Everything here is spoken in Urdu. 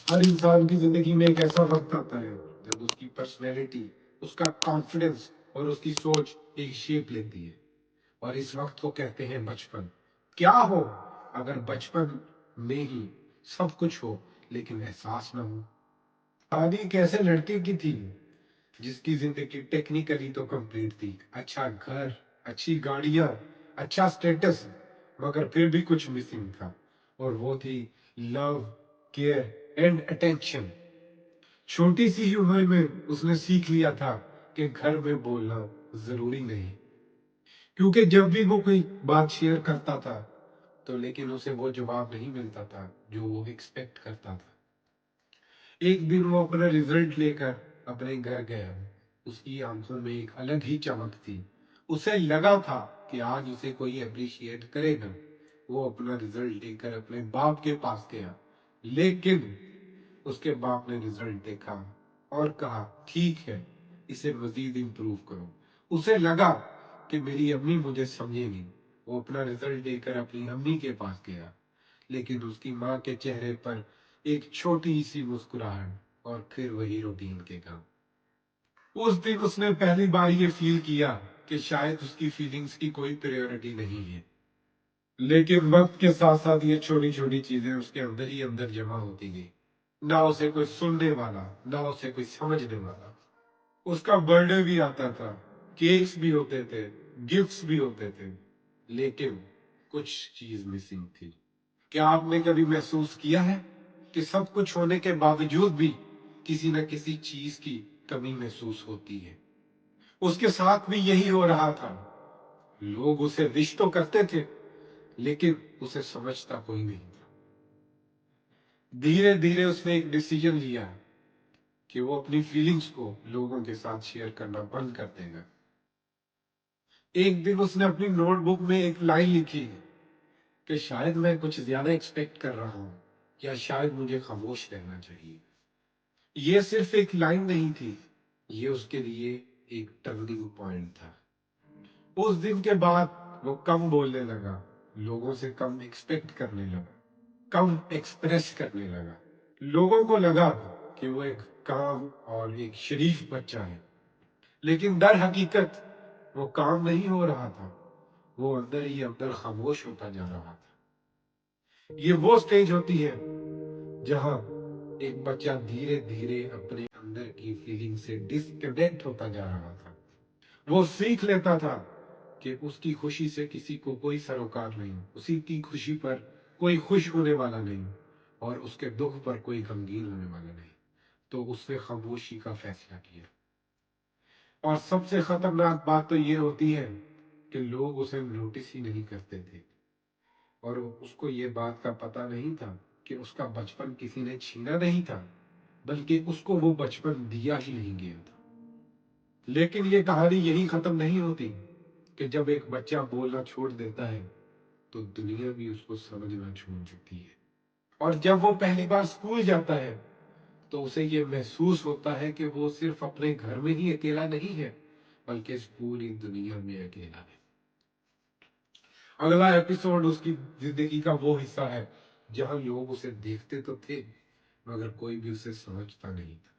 ہر انسان کی زندگی میں ایک ایسا وقت آتا ہے جب اس کی پرسنالٹی، اس کا کانفیڈنس اور اس کی سوچ ایک شیپ لیتی ہے، اور اس وقت کو کہتے ہیں بچپن۔ کیا ہو اگر بچپن میں ہی سب کچھ ہو لیکن احساس نہ ہو؟ کہانی ایک ایسے لڑکے کی تھی جس کی زندگی ٹیکنیکلی تو کمپلیٹ تھی، اچھا گھر، اچھی گاڑیاں، اچھا سٹیٹس، مگر پھر بھی کچھ مسنگ تھا، اور وہ تھی لو، کیئر اینڈ اٹینشن۔ چھوٹی سی عمر میں اس نے سیکھ لیا تھا کہ گھر میں بولنا ضروری نہیں، کیونکہ جب بھی وہ کوئی بات شیئر کرتا تھا تو لیکن اسے وہ جواب نہیں ملتا تھا جو وہ ایکسپیکٹ کرتا تھا۔ ایک دن وہ اپنا رزلٹ لے کر اپنے گھر گیا، اس کی آنکھوں میں ایک الگ ہی چمک تھی، اسے لگا تھا کہ آج اسے کوئی اپریشیٹ کرے گا۔ وہ اپنا رزلٹ لے کر اپنے باپ کے پاس گیا، لیکن اس کے باپ نے رزلٹ دیکھا اور کہا ٹھیک ہے، اسے مزید امپروو کرو۔ اسے لگا کہ میری امی مجھے سمجھے گی۔ وہ اپنا رزلٹ دے کر اپنی امی کے پاس گیا، لیکن اس کی ماں کے چہرے پر ایک چھوٹی سی مسکراہٹ اور پھر وہی روٹین کے کام۔ اس دن اس نے پہلی بار یہ فیل کیا کہ شاید اس کی فیلنگز کی کوئی پریورٹی نہیں ہے، لیکن وقت کے ساتھ ساتھ یہ چھوٹی چھوٹی چیزیں اس کے اندر ہی اندر جمع ہوتی گئی۔ نہ اسے کوئی سننے والا، نہ اسے کوئی سمجھنے والا۔ اس کا برتھ ڈے بھی آتا تھا، کیکس بھی ہوتے تھے، گفٹس بھی ہوتے تھے، لیکن کچھ چیز مسنگ تھی۔ کیا آپ نے کبھی محسوس کیا ہے کہ سب کچھ ہونے کے باوجود بھی کسی نہ کسی چیز کی کمی محسوس ہوتی ہے؟ اس کے ساتھ بھی یہی ہو رہا تھا۔ لوگ اسے وش تو کرتے تھے لیکن اسے سمجھتا کوئی نہیں تھا۔ دھیرے دھیرے اس نے ایک ڈیسیجن لیا کہ وہ اپنی فیلنگز کو لوگوں کے ساتھ شیئر کرنا بند کر دے گا۔ ایک دن اس نے اپنی نوٹ بک میں ایک لائن لکھی کہ شاید میں کچھ زیادہ ایکسپیکٹ کر رہا ہوں، یا شاید مجھے خاموش رہنا چاہیے۔ یہ صرف ایک لائن نہیں تھی، یہ اس کے لیے ایک ٹرننگ پوائنٹ تھا۔ اس دن کے بعد وہ کم بولنے لگا، لوگوں سے کم ایکسپیکٹ کرنے لگا، کم ایکسپریس کرنے لگا۔ لوگوں کو لگا کہ وہ ایک کام اور ایک شریف بچہ ہے، لیکن در حقیقت وہ کام نہیں ہو رہا تھا، وہ اندر ہی اندر خاموش ہوتا جا رہا تھا۔ یہ وہ سٹیج ہوتی ہے جہاں ایک بچہ دھیرے دھیرے اپنے اندر کی فیلنگ سے ڈسکنیکٹ ہوتا جا رہا تھا۔ وہ سیکھ لیتا تھا کہ اس کی خوشی سے کسی کو کوئی سروکار نہیں، اسی کی خوشی پر کوئی خوش ہونے والا نہیں، اور اس کے دکھ پر کوئی غمگین ہونے والا نہیں۔ تو اس نے خاموشی کا فیصلہ کیا۔ اور سب سے خطرناک بات تو یہ ہوتی ہے کہ لوگ اسے نوٹس ہی نہیں کرتے تھے، اور اس کو یہ بات کا پتہ نہیں تھا کہ اس کا بچپن کسی نے چھینا نہیں تھا، بلکہ اس کو وہ بچپن دیا ہی نہیں گیا تھا۔ لیکن یہ کہانی یہی ختم نہیں ہوتی کہ جب ایک بچہ بولنا چھوڑ دیتا ہے تو دنیا بھی اس کو سمجھنا چھوڑ دیتی ہے۔ اور جب وہ پہلی بار اسکول جاتا ہے تو اسے یہ محسوس ہوتا ہے کہ وہ صرف اپنے گھر میں ہی اکیلا نہیں ہے، بلکہ اس پوری دنیا میں اکیلا ہے۔ اگلا ایپیسوڈ اس کی زندگی کا وہ حصہ ہے جہاں لوگ اسے دیکھتے تو تھے مگر کوئی بھی اسے سمجھتا نہیں تھا۔